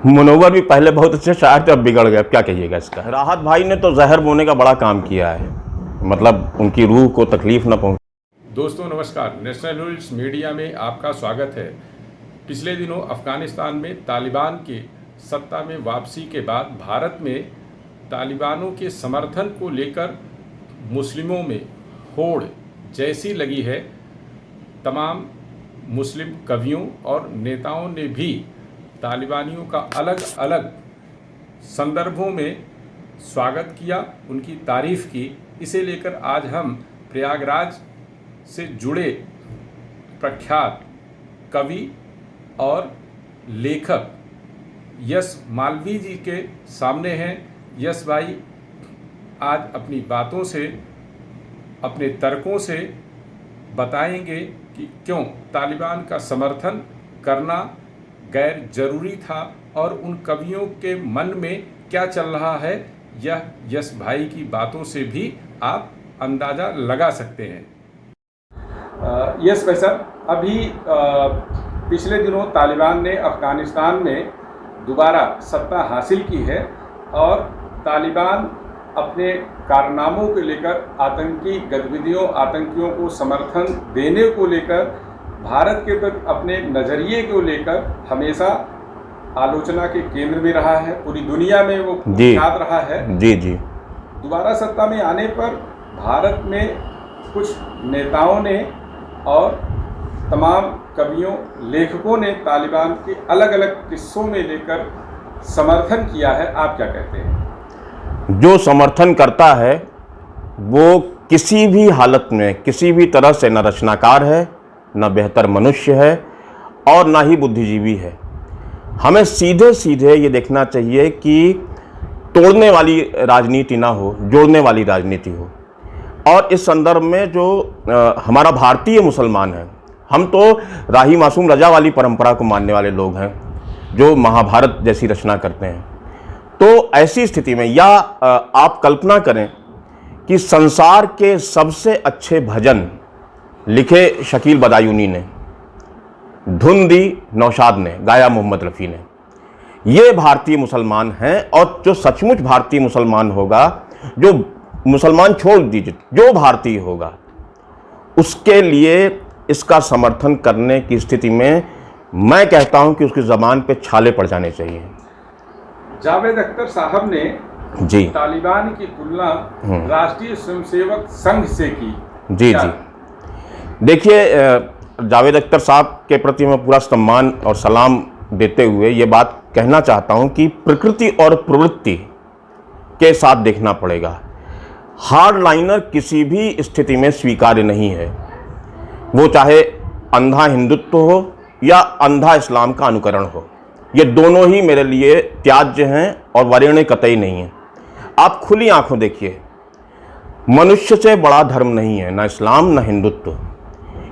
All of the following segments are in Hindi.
मुनव्वर भी पहले बहुत अच्छे शायर थे, अब बिगड़ गए। अब क्या कहिएगा इसका। राहत भाई ने तो जहर बोने का बड़ा काम किया है, मतलब उनकी रूह को तकलीफ न पहुंचे। दोस्तों नमस्कार, नेशनल न्यूज़ मीडिया में आपका स्वागत है। पिछले दिनों अफ़गानिस्तान में तालिबान के सत्ता में वापसी के बाद भारत में तालिबानों के समर्थन को लेकर मुस्लिमों में होड़ जैसी लगी है। तमाम मुस्लिम कवियों और नेताओं ने भी तालिबानियों का अलग अलग संदर्भों में स्वागत किया, उनकी तारीफ़ की। इसे लेकर आज हम प्रयागराज से जुड़े प्रख्यात कवि और लेखक यश मालवीय जी के सामने हैं। यश भाई आज अपनी बातों से, अपने तर्कों से बताएंगे कि क्यों तालिबान का समर्थन करना गैर जरूरी था और उन कवियों के मन में क्या चल रहा है। यह यश भाई की बातों से भी आप अंदाज़ा लगा सकते हैं। यश भाई साहब, अभी पिछले दिनों तालिबान ने अफ़गानिस्तान में दोबारा सत्ता हासिल की है और तालिबान अपने कारनामों को लेकर, आतंकी गतिविधियों, आतंकियों को समर्थन देने को लेकर, भारत के प्रति अपने नज़रिए को लेकर हमेशा आलोचना के केंद्र में रहा है। पूरी दुनिया में वो याद रहा है। जी जी। दोबारा सत्ता में आने पर भारत में कुछ नेताओं ने और तमाम कवियों, लेखकों ने तालिबान के अलग अलग किस्सों में लेकर समर्थन किया है। आप क्या कहते हैं? जो समर्थन करता है वो किसी भी हालत में, किसी भी तरह से न रचनाकार है, न बेहतर मनुष्य है और ना ही बुद्धिजीवी है। हमें सीधे सीधे ये देखना चाहिए कि तोड़ने वाली राजनीति ना हो, जोड़ने वाली राजनीति हो। और इस संदर्भ में जो हमारा भारतीय मुसलमान है, हम तो राही मासूम रजा वाली परंपरा को मानने वाले लोग हैं, जो महाभारत जैसी रचना करते हैं। तो ऐसी स्थिति में, या आप कल्पना करें कि संसार के सबसे अच्छे भजन लिखे शकील बदायूनी ने, धुन दी नौशाद ने, गाया मोहम्मद रफ़ी ने। ये भारतीय मुसलमान हैं। और जो सचमुच भारतीय मुसलमान होगा, जो मुसलमान छोड़ दीजिए, जो भारतीय होगा, उसके लिए इसका समर्थन करने की स्थिति में मैं कहता हूं कि उसकी ज़बान पे छाले पड़ जाने चाहिए। जावेद अख्तर साहब ने जी तालिबान की तुलना राष्ट्रीय स्वयंसेवक संघ से की। जी जी। देखिए, जावेद अख्तर साहब के प्रति मैं पूरा सम्मान और सलाम देते हुए ये बात कहना चाहता हूं कि प्रकृति और प्रवृत्ति के साथ देखना पड़ेगा। हार्ड लाइनर किसी भी स्थिति में स्वीकार्य नहीं है, वो चाहे अंधा हिंदुत्व हो या अंधा इस्लाम का अनुकरण हो। ये दोनों ही मेरे लिए त्याज्य हैं और वरीण कतई नहीं है। आप खुली आंखों देखिए, मनुष्य से बड़ा धर्म नहीं है, ना इस्लाम ना हिंदुत्व।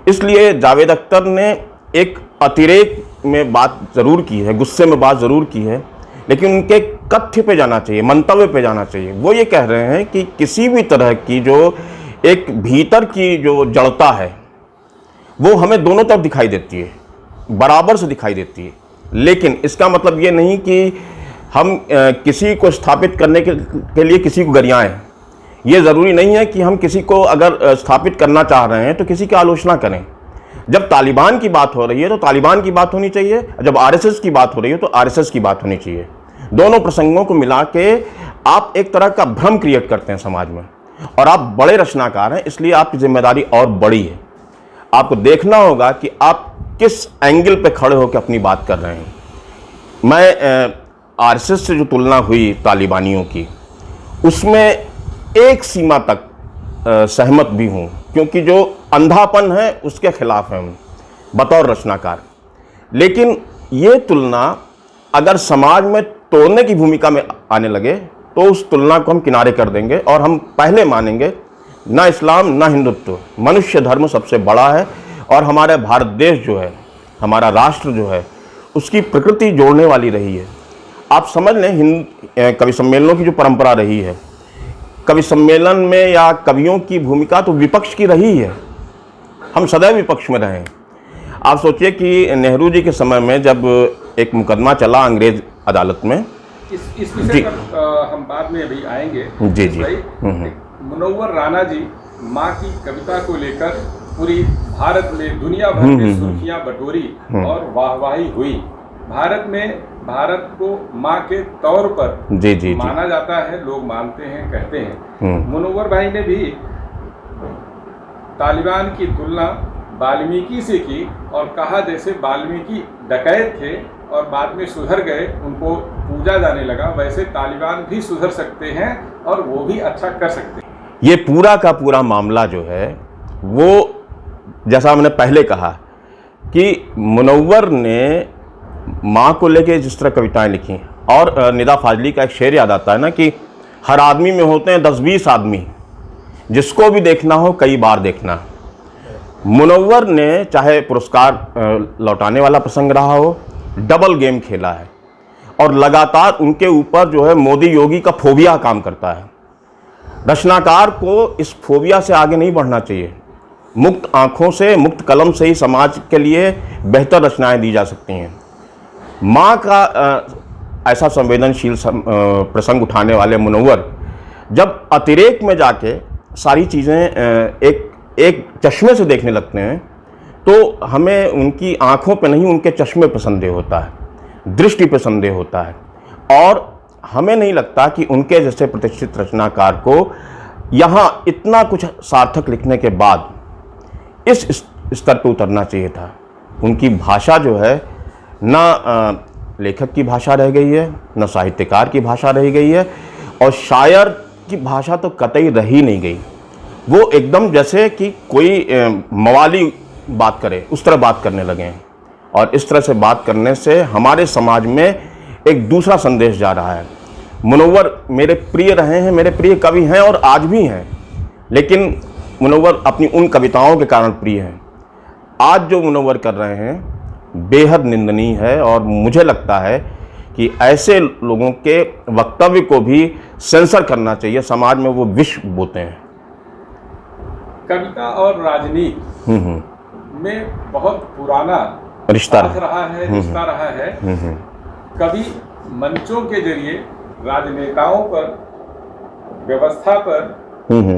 इसलिए जावेद अख्तर ने एक अतिरेक में बात ज़रूर की है, गुस्से में बात ज़रूर की है, लेकिन उनके कथ्य पे जाना चाहिए, मंतव्य पे जाना चाहिए। वो ये कह रहे हैं कि किसी भी तरह की जो एक भीतर की जो जड़ता है वो हमें दोनों तरफ दिखाई देती है, बराबर से दिखाई देती है। लेकिन इसका मतलब ये नहीं कि हम किसी को स्थापित करने के लिए किसी को गरियाएं। ये ज़रूरी नहीं है कि हम किसी को अगर स्थापित करना चाह रहे हैं तो किसी की आलोचना करें। जब तालिबान की बात हो रही है तो तालिबान की बात होनी चाहिए, जब आरएसएस की बात हो रही है तो आरएसएस की बात होनी चाहिए। दोनों प्रसंगों को मिला के आप एक तरह का भ्रम क्रिएट करते हैं समाज में। और आप बड़े रचनाकार हैं, इसलिए आपकी जिम्मेदारी और बड़ी है। आपको देखना होगा कि आप किस एंगल पे खड़े होकर अपनी बात कर रहे हैं। मैं आरएसएस से जो तुलना हुई तालिबानियों की, उसमें एक सीमा तक सहमत भी हूँ, क्योंकि जो अंधापन है उसके खिलाफ है हम बतौर रचनाकार। लेकिन ये तुलना अगर समाज में तोड़ने की भूमिका में आने लगे तो उस तुलना को हम किनारे कर देंगे और हम पहले मानेंगे ना इस्लाम ना हिंदुत्व, मनुष्य धर्म सबसे बड़ा है। और हमारे भारत देश जो है, हमारा राष्ट्र जो है, उसकी प्रकृति जोड़ने वाली रही है। आप समझ लें, कवि सम्मेलनों की जो परंपरा रही है, कवि सम्मेलन में या कवियों की भूमिका तो विपक्ष की रही है। हम सदैव विपक्ष में रहे। आप सोचिए कि नेहरू जी के समय में जब एक मुकदमा चला अंग्रेज अदालत में। इस विषय पर हम बाद में अभी आएंगे। जी जी। मुनव्वर राणा जी माँ की कविता को लेकर पूरी भारत में दुनिया भर में सुर्खियां बटोरी और वाहवाही हुई। भारत को माँ के तौर पर जी माना जाता है, लोग मानते हैं, कहते हैं। मुनव्वर भाई ने भी तालिबान की तुलना वाल्मीकि से की और कहा जैसे वाल्मीकि डकैत थे और बाद में सुधर गए, उनको पूजा जाने लगा, वैसे तालिबान भी सुधर सकते हैं और वो भी अच्छा कर सकते हैं। ये पूरा का पूरा मामला जो है वो, जैसा मैंने पहले कहा कि मुनव्वर ने माँ को लेके जिस तरह कविताएं लिखी, और निदा फाजली का एक शेर याद आता है ना कि हर आदमी में होते हैं 10-20 आदमी, जिसको भी देखना हो कई बार देखना। मुनव्वर ने चाहे पुरस्कार लौटाने वाला प्रसंग रहा हो, डबल गेम खेला है और लगातार उनके ऊपर जो है मोदी योगी का फोबिया काम करता है। रचनाकार को इस फोबिया से आगे नहीं बढ़ना चाहिए। मुक्त आंखों से, मुक्त कलम से ही समाज के लिए बेहतर रचनाएं दी जा सकती हैं। माँ का ऐसा संवेदनशील प्रसंग उठाने वाले मुनव्वर जब अतिरेक में जाके सारी चीज़ें एक चश्मे से देखने लगते हैं, तो हमें उनकी आंखों पे नहीं, उनके चश्मे पे संदेह होता है, दृष्टि पे संदेह होता है। और हमें नहीं लगता कि उनके जैसे प्रतिष्ठित रचनाकार को यहाँ इतना कुछ सार्थक लिखने के बाद इस स्तर पे उतरना चाहिए था। उनकी भाषा जो है ना लेखक की भाषा रह गई है, न साहित्यकार की भाषा रह गई है, और शायर की भाषा तो कतई रही नहीं गई। वो एकदम जैसे कि कोई मवाली बात करे उस तरह बात करने लगे हैं, और इस तरह से बात करने से हमारे समाज में एक दूसरा संदेश जा रहा है। मुनव्वर मेरे प्रिय रहे हैं, मेरे प्रिय कवि हैं और आज भी हैं, लेकिन मुनव्वर अपनी उन कविताओं के कारण प्रिय हैं। आज जो मुनव्वर कर रहे हैं बेहद निंदनीय है, और मुझे लगता है कि ऐसे लोगों के वक्तव्य को भी सेंसर करना चाहिए। समाज में वो विष बोते हैं। कविता और राजनीति में बहुत पुराना रिश्ता रहा है। कवि मंचों के जरिए राजनेताओं पर, व्यवस्था पर,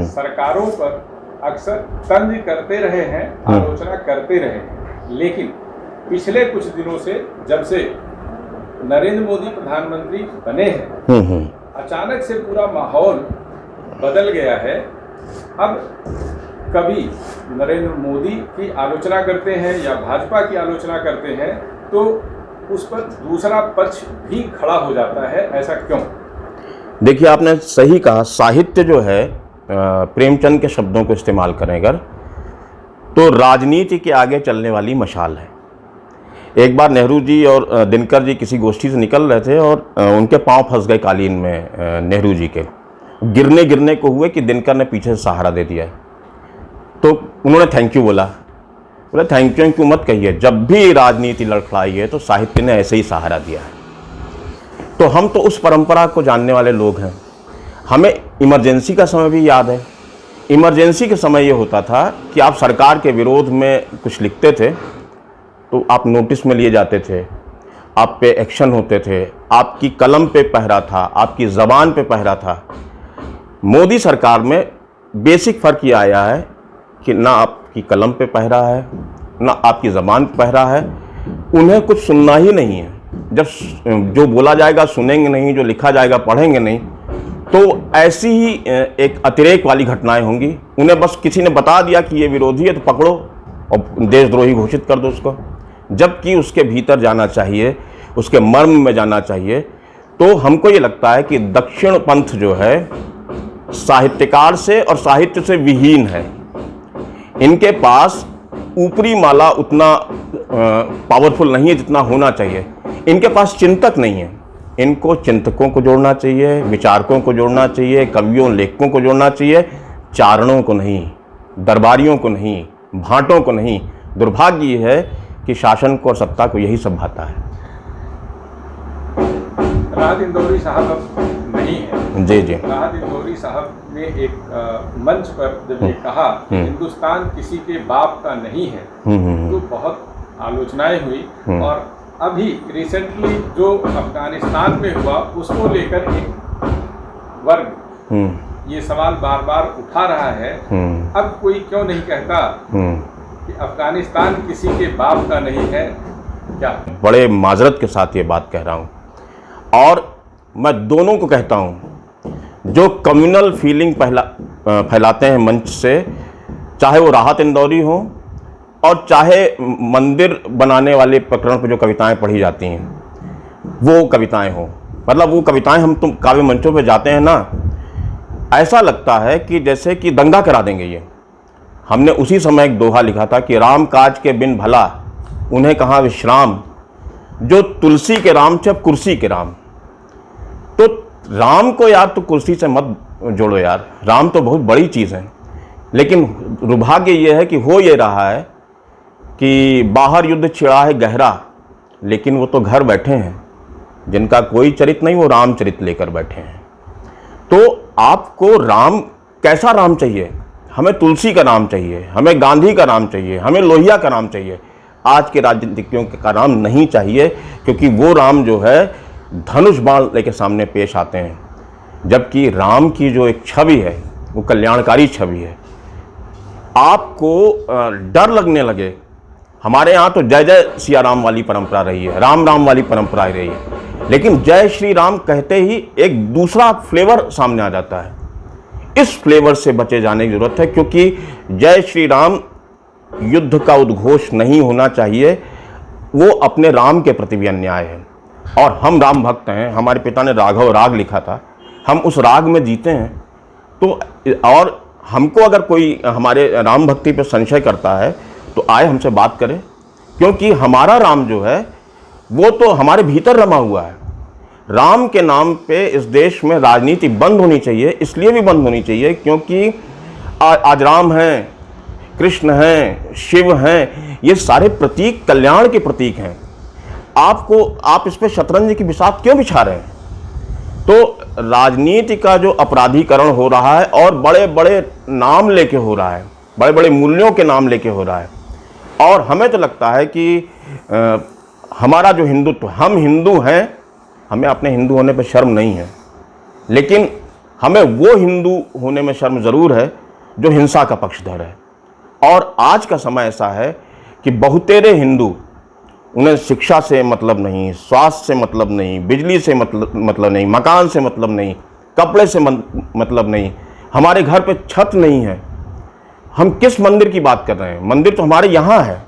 सरकारों पर अक्सर तंज करते रहे हैं, आलोचना करते रहे हैं। लेकिन पिछले कुछ दिनों से, जब से नरेंद्र मोदी प्रधानमंत्री बने हैं, अचानक से पूरा माहौल बदल गया है। अब कभी नरेंद्र मोदी की आलोचना करते हैं या भाजपा की आलोचना करते हैं तो उस पर दूसरा पक्ष भी खड़ा हो जाता है। ऐसा क्यों? देखिए, आपने सही कहा। साहित्य जो है, प्रेमचंद के शब्दों को इस्तेमाल करें अगर, तो राजनीति के आगे चलने वाली मशाल है। एक बार नेहरू जी और दिनकर जी किसी गोष्ठी से निकल रहे थे और उनके पांव फंस गए कालीन में, नेहरू जी के गिरने को हुए कि दिनकर ने पीछे से सहारा दे दिया। तो उन्होंने थैंक यू बोला। थैंक यू मत कहिए, जब भी राजनीति लड़खड़ाई है तो साहित्य ने ऐसे ही सहारा दिया है। तो हम तो उस परंपरा को जानने वाले लोग हैं। हमें इमरजेंसी का समय भी याद है। इमरजेंसी के समय ये होता था कि आप सरकार के विरोध में कुछ लिखते थे तो आप नोटिस में लिए जाते थे, आप पे एक्शन होते थे, आपकी कलम पे पहरा था, आपकी ज़बान पे पहरा था। मोदी सरकार में बेसिक फ़र्क ये आया है कि ना आपकी कलम पे पहरा है, ना आपकी ज़बान पे पहरा है। उन्हें कुछ सुनना ही नहीं है। जब जो बोला जाएगा सुनेंगे नहीं, जो लिखा जाएगा पढ़ेंगे नहीं। तो ऐसी ही एक अतिरेक वाली घटनाएं होंगी। उन्हें बस किसी ने बता दिया कि ये विरोधी है तो पकड़ो और देशद्रोही घोषित कर दो उसको, जबकि उसके भीतर जाना चाहिए, उसके मर्म में जाना चाहिए। तो हमको ये लगता है कि दक्षिण पंथ जो है साहित्यकार से और साहित्य से विहीन है। इनके पास ऊपरी माला उतना पावरफुल नहीं है जितना होना चाहिए। इनके पास चिंतक नहीं है। इनको चिंतकों को जोड़ना चाहिए, विचारकों को जोड़ना चाहिए, कवियों लेखकों को जोड़ना चाहिए, चारणों को नहीं, दरबारियों को नहीं, भाटों को नहीं। दुर्भाग्य ये है कि शासन को और सत्ता को यही सब भाता है। राहत इंदौरी साहब अब नहीं है। जी जी। राहत इंदौरी साहब ने एक मंच पर जब ये कहा हिंदुस्तान किसी के बाप का नहीं है, तो बहुत आलोचनाएं हुई और अभी रिसेंटली जो अफगानिस्तान में हुआ उसको लेकर एक वर्ग ये सवाल बार बार उठा रहा है, अब कोई क्यों नहीं कहता कि अफगानिस्तान किसी के बाप का नहीं है? क्या बड़े माजरत के साथ ये बात कह रहा हूँ, और मैं दोनों को कहता हूँ जो कम्युनल फीलिंग फैलाते हैं मंच से, चाहे वो राहत इंदौरी हो और चाहे मंदिर बनाने वाले प्रकरण पर जो कविताएं पढ़ी जाती हैं वो कविताएं हो, मतलब वो कविताएं हम तुम काव्य मंचों पे जाते हैं ना, ऐसा लगता है कि जैसे कि दंगा करा देंगे ये। हमने उसी समय एक दोहा लिखा था कि राम काज के बिन भला उन्हें कहाँ विश्राम, जो तुलसी के राम जब कुर्सी के राम। तो राम को यार तो कुर्सी से मत जोड़ो यार, राम तो बहुत बड़ी चीज़ है। लेकिन दुर्भाग्य ये है कि हो ये रहा है कि बाहर युद्ध छिड़ा है गहरा, लेकिन वो तो घर बैठे हैं जिनका कोई चरित्र नहीं, वो रामचरित लेकर बैठे हैं। तो आपको राम, कैसा राम चाहिए? हमें तुलसी का राम चाहिए, हमें गांधी का राम चाहिए, हमें लोहिया का राम चाहिए। आज के राजनीतिज्ञों का राम नहीं चाहिए, क्योंकि वो राम जो है धनुष बाण लेके सामने पेश आते हैं, जबकि राम की जो एक छवि है वो कल्याणकारी छवि है। आपको डर लगने लगे, हमारे यहाँ तो जय जय सिया राम वाली परंपरा रही है, राम राम वाली परंपरा रही है, लेकिन जय श्री राम कहते ही एक दूसरा फ्लेवर सामने आ जाता है। इस फ्लेवर से बचे जाने की जरूरत है, क्योंकि जय श्री राम युद्ध का उद्घोष नहीं होना चाहिए, वो अपने राम के प्रति भी अन्याय है। और हम राम भक्त हैं, हमारे पिता ने राघव राग लिखा था, हम उस राग में जीते हैं। तो और हमको अगर कोई हमारे राम भक्ति पर संशय करता है तो आए हमसे बात करें, क्योंकि हमारा राम जो है वो तो हमारे भीतर रमा हुआ है। राम के नाम पे इस देश में राजनीति बंद होनी चाहिए, इसलिए भी बंद होनी चाहिए क्योंकि आज राम हैं, कृष्ण हैं, शिव हैं, ये सारे प्रतीक कल्याण के प्रतीक हैं। आप इस पे शतरंज की बिसात क्यों बिछा रहे हैं? तो राजनीति का जो अपराधीकरण हो रहा है और बड़े बड़े नाम लेके हो रहा है, बड़े बड़े मूल्यों के नाम लेके हो रहा है, और हमें तो लगता है कि हमारा जो हिंदुत्व, हम हिंदू हैं, हमें अपने हिंदू होने पर शर्म नहीं है, लेकिन हमें वो हिंदू होने में शर्म ज़रूर है जो हिंसा का पक्षधर है। और आज का समय ऐसा है कि बहुतेरे हिंदू, उन्हें शिक्षा से मतलब नहीं, स्वास्थ्य से मतलब नहीं, बिजली से मतलब नहीं, मकान से मतलब नहीं, कपड़े से मतलब नहीं, हमारे घर पे छत नहीं है। हम किस मंदिर की बात कर रहे हैं? मंदिर तो हमारे यहाँ है।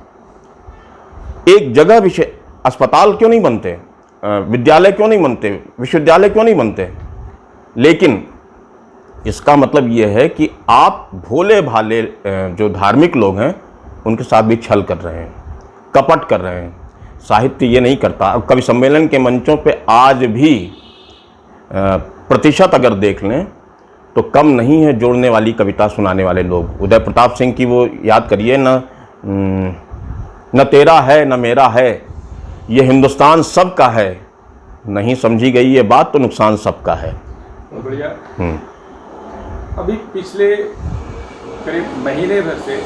एक जगह विषय अस्पताल क्यों नहीं बनते, विद्यालय क्यों नहीं बनते, विश्वविद्यालय क्यों नहीं बनते? लेकिन इसका मतलब ये है कि आप भोले भाले जो धार्मिक लोग हैं उनके साथ भी छल कर रहे हैं, कपट कर रहे हैं। साहित्य ये नहीं करता। कवि सम्मेलन के मंचों पे आज भी प्रतिशत अगर देख लें तो कम नहीं है जोड़ने वाली कविता सुनाने वाले लोग। उदय प्रताप सिंह की वो याद करिए, न तेरा है न मेरा है, ये हिंदुस्तान सबका है, नहीं समझी गई ये बात तो नुकसान सबका है। बढ़िया। अभी पिछले करीब महीने भर से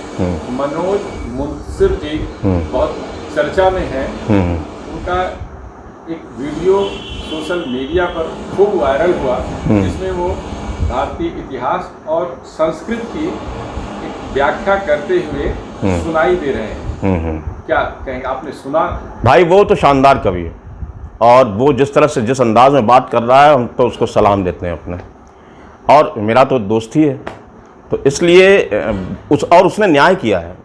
मनोज मुंतशिर जी बहुत चर्चा में हैं। उनका एक वीडियो सोशल मीडिया पर खूब वायरल हुआ, जिसमें वो भारतीय इतिहास और संस्कृत की एक व्याख्या करते हुए सुनाई दे रहे हैं। क्या कहेंगे, आपने सुना? भाई वो तो शानदार कवि है, और वो जिस तरह से जिस अंदाज में बात कर रहा है हम तो उसको सलाम देते हैं अपने, और मेरा तो दोस्त ही है, तो इसलिए उसने न्याय किया है।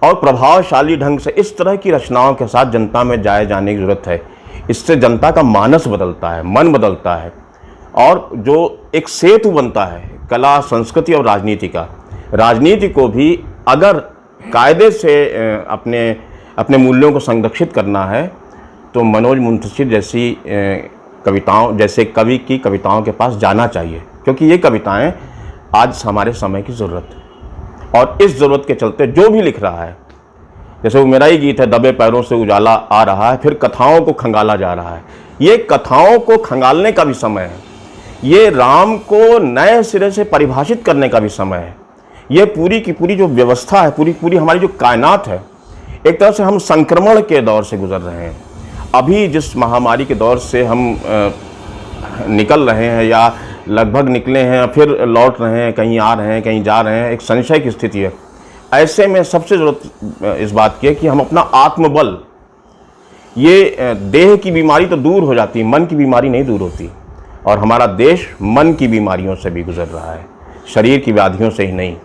और प्रभावशाली ढंग से इस तरह की रचनाओं के साथ जनता में जाए जाने की ज़रूरत है। इससे जनता का मानस बदलता है, मन बदलता है, और जो एक सेतु बनता है कला, संस्कृति और राजनीति का। राजनीति को भी अगर कायदे से अपने मूल्यों को संरक्षित करना है तो मनोज मुंतशिर जैसी जैसे कवि की कविताओं के पास जाना चाहिए, क्योंकि ये कविताएं आज हमारे समय की ज़रूरत है। और इस ज़रूरत के चलते जो भी लिख रहा है, जैसे वो मेरा ही गीत है, दबे पैरों से उजाला आ रहा है, फिर कथाओं को खंगाला जा रहा है। ये कथाओं को खंगालने का भी समय है, ये राम को नए सिरे से परिभाषित करने का भी समय है। ये पूरी की पूरी जो व्यवस्था है, पूरी हमारी जो कायनात है, एक तरह से हम संक्रमण के दौर से गुजर रहे हैं। अभी जिस महामारी के दौर से हम निकल रहे हैं या लगभग निकले हैं, फिर लौट रहे हैं, कहीं आ रहे हैं, कहीं जा रहे हैं, एक संशय की स्थिति है। ऐसे में सबसे ज़रूरत इस बात की है कि हम अपना आत्मबल, ये देह की बीमारी तो दूर हो जाती है, मन की बीमारी नहीं दूर होती। और हमारा देश मन की बीमारियों से भी गुजर रहा है, शरीर की व्याधियों से ही नहीं।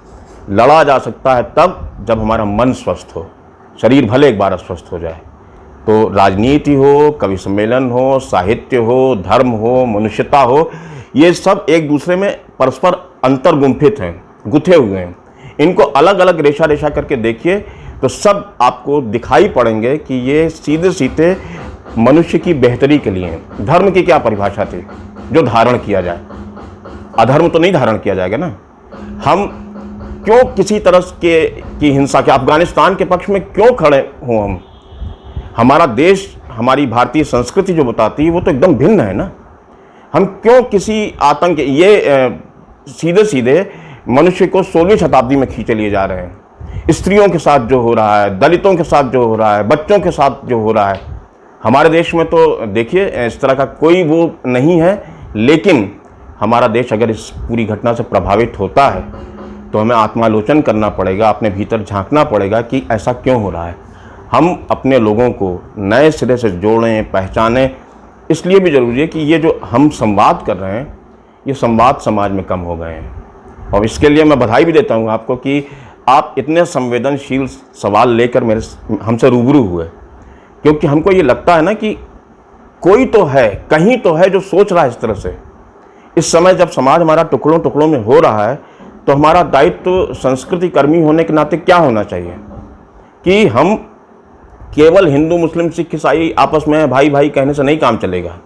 लड़ा जा सकता है तब जब हमारा मन स्वस्थ हो, शरीर भले एक बार अस्वस्थ हो जाए। तो राजनीति हो, कवि सम्मेलन हो, साहित्य हो, धर्म हो, मनुष्यता हो, ये सब एक दूसरे में परस्पर अंतर्गुंफित हैं, गुथे हुए हैं। इनको अलग अलग रेशा रेशा करके देखिए तो सब आपको दिखाई पड़ेंगे कि ये सीधे सीधे मनुष्य की बेहतरी के लिए हैं। धर्म की क्या परिभाषा थी? जो धारण किया जाए। अधर्म तो नहीं धारण किया जाएगा ना। हम क्यों किसी तरह की हिंसा के, अफगानिस्तान के पक्ष में क्यों खड़े हों? हमारा देश, हमारी भारतीय संस्कृति जो बताती है वो तो एकदम भिन्न है ना। हम क्यों किसी आतंक, ये सीधे सीधे मनुष्य को 16वीं शताब्दी में खींचे लिए जा रहे हैं। स्त्रियों के साथ जो हो रहा है, दलितों के साथ जो हो रहा है, बच्चों के साथ जो हो रहा है, हमारे देश में तो देखिए इस तरह का कोई वो नहीं है। लेकिन हमारा देश अगर इस पूरी घटना से प्रभावित होता है तो हमें आत्मालोचन करना पड़ेगा, अपने भीतर झांकना पड़ेगा कि ऐसा क्यों हो रहा है। हम अपने लोगों को नए सिरे से जोड़ें, पहचानें। इसलिए भी ज़रूरी है कि ये जो हम संवाद कर रहे हैं, ये संवाद समाज में कम हो गए हैं। और इसके लिए मैं बधाई भी देता हूँ आपको कि आप इतने संवेदनशील सवाल लेकर हमसे रूबरू हुए। क्योंकि हमको ये लगता है ना कि कोई तो है, कहीं तो है जो सोच रहा है इस तरह से। इस समय जब समाज हमारा टुकड़ों टुकड़ों में हो रहा है तो हमारा दायित्व संस्कृति कर्मी होने के नाते क्या होना चाहिए कि हम केवल हिंदू, मुस्लिम, सिख, ईसाई आपस में भाई भाई कहने से नहीं काम चलेगा।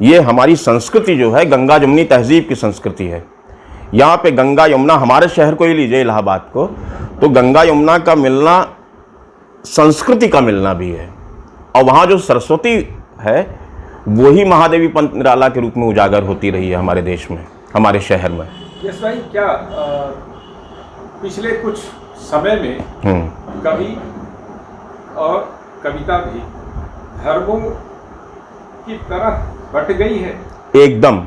ये हमारी संस्कृति जो है गंगा जमुनी तहजीब की संस्कृति है। यहाँ पे गंगा यमुना, हमारे शहर को ही लीजिए इलाहाबाद को, तो गंगा यमुना का मिलना संस्कृति का मिलना भी है। और वहाँ जो सरस्वती है वही महादेवी पंथ निराला के रूप में उजागर होती रही है हमारे देश में, हमारे शहर में। यस भाई, क्या पिछले कुछ समय में कवि और कविता भी धर्मों की तरह बट गई है? एकदम।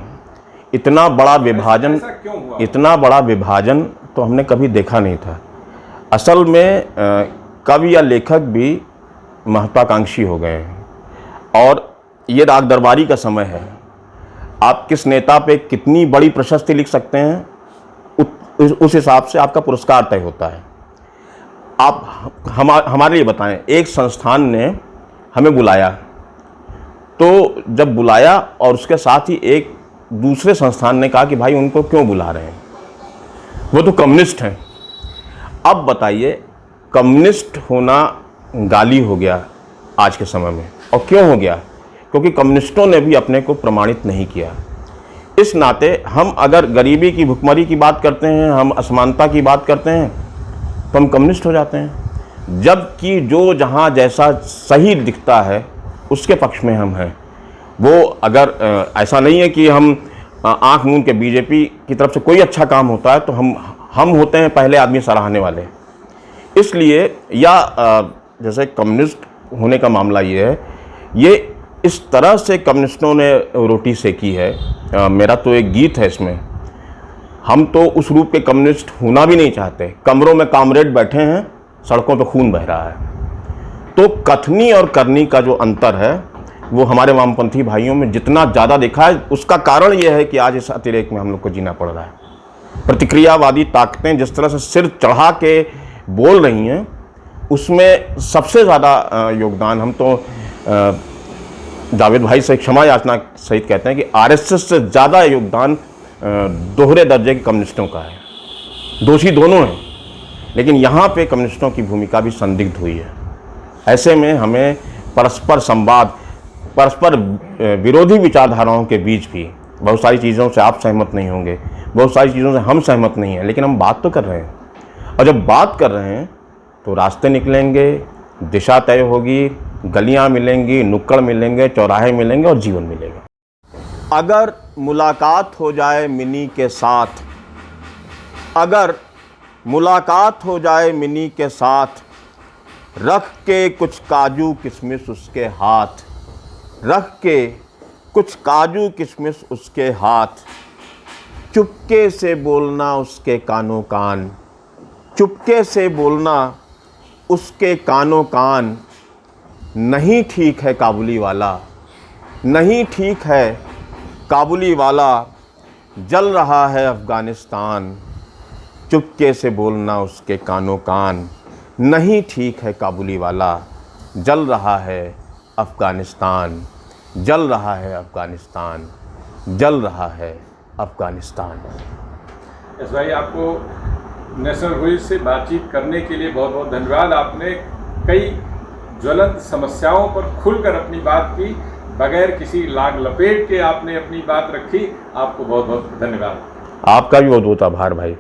इतना बड़ा विभाजन, ऐसा क्यों हुआ? इतना बड़ा विभाजन तो हमने कभी देखा नहीं था। असल में कवि या लेखक भी महत्वाकांक्षी हो गए हैं और ये राग दरबारी का समय है। आप किस नेता पे कितनी बड़ी प्रशस्ति लिख सकते हैं, उस हिसाब से आपका पुरस्कार तय होता है। आप हमारे लिए बताएं, एक संस्थान ने हमें बुलाया, तो जब बुलाया और उसके साथ ही एक दूसरे संस्थान ने कहा कि भाई उनको क्यों बुला रहे हैं, वो तो कम्युनिस्ट हैं। अब बताइए, कम्युनिस्ट होना गाली हो गया आज के समय में। और क्यों हो गया? क्योंकि कम्युनिस्टों ने भी अपने को प्रमाणित नहीं किया। इस नाते हम अगर गरीबी की, भुखमरी की बात करते हैं, हम असमानता की बात करते हैं, तो हम कम्युनिस्ट हो जाते हैं। जबकि जो जहाँ जैसा सही दिखता है उसके पक्ष में हम हैं। वो अगर ऐसा नहीं है कि हम आँख मूंद के बीजेपी की तरफ से कोई अच्छा काम होता है तो हम होते हैं पहले आदमी सराहने वाले। इसलिए या जैसे कम्युनिस्ट होने का मामला ये है, ये इस तरह से कम्युनिस्टों ने रोटी सेकी है। मेरा तो एक गीत है इसमें, हम तो उस रूप के कम्युनिस्ट होना भी नहीं चाहते। कमरों में कामरेड बैठे हैं, सड़कों पर खून बह रहा है। तो कथनी और करनी का जो अंतर है वो हमारे वामपंथी भाइयों में जितना ज़्यादा देखा है, उसका कारण ये है कि आज इस अतिरेक में हम लोग को जीना पड़ रहा है। प्रतिक्रियावादी ताकतें जिस तरह से सिर चढ़ा के बोल रही हैं, उसमें सबसे ज़्यादा योगदान, हम तो जावेद भाई से क्षमा याचना सहित कहते हैं कि आरएसएस से ज़्यादा योगदान दोहरे दर्जे के कम्युनिस्टों का है। दोषी दोनों हैं, लेकिन यहाँ पे कम्युनिस्टों की भूमिका भी संदिग्ध हुई है। ऐसे में हमें परस्पर संवाद, परस्पर विरोधी विचारधाराओं के बीच भी, बहुत सारी चीज़ों से आप सहमत नहीं होंगे, बहुत सारी चीज़ों से हम सहमत नहीं हैं, लेकिन हम बात तो कर रहे हैं। और जब बात कर रहे हैं तो रास्ते निकलेंगे, दिशा तय होगी, गलियां मिलेंगी, नुक्कड़ मिलेंगे, चौराहे मिलेंगे और जीवन मिलेगा। अगर मुलाकात हो जाए मिनी के साथ, अगर मुलाकात हो जाए मिनी के साथ, रख के कुछ काजू किशमिश उसके हाथ, रख के कुछ काजू किशमिश उसके हाथ, चुपके से बोलना उसके कानों कान, चुपके से बोलना उसके कानों कान। नहीं ठीक है काबुली वाला, नहीं ठीक है काबुली वाला, जल रहा है अफ़गानिस्तान। चुपके से बोलना उसके कानों कान, नहीं ठीक है काबुली वाला, जल रहा है अफ़गानिस्तान, जल रहा है अफ़गानिस्तान, जल रहा है अफ़गानिस्तान। एस भाई, आपको नेशनल वॉइस से बातचीत करने के लिए बहुत बहुत धन्यवाद। आपने कई ज्वलंत समस्याओं पर खुलकर अपनी बात की, बगैर किसी लाग लपेट के आपने अपनी बात रखी। आपको बहुत बहुत धन्यवाद। आपका भी बहुत बहुत आभार भाई।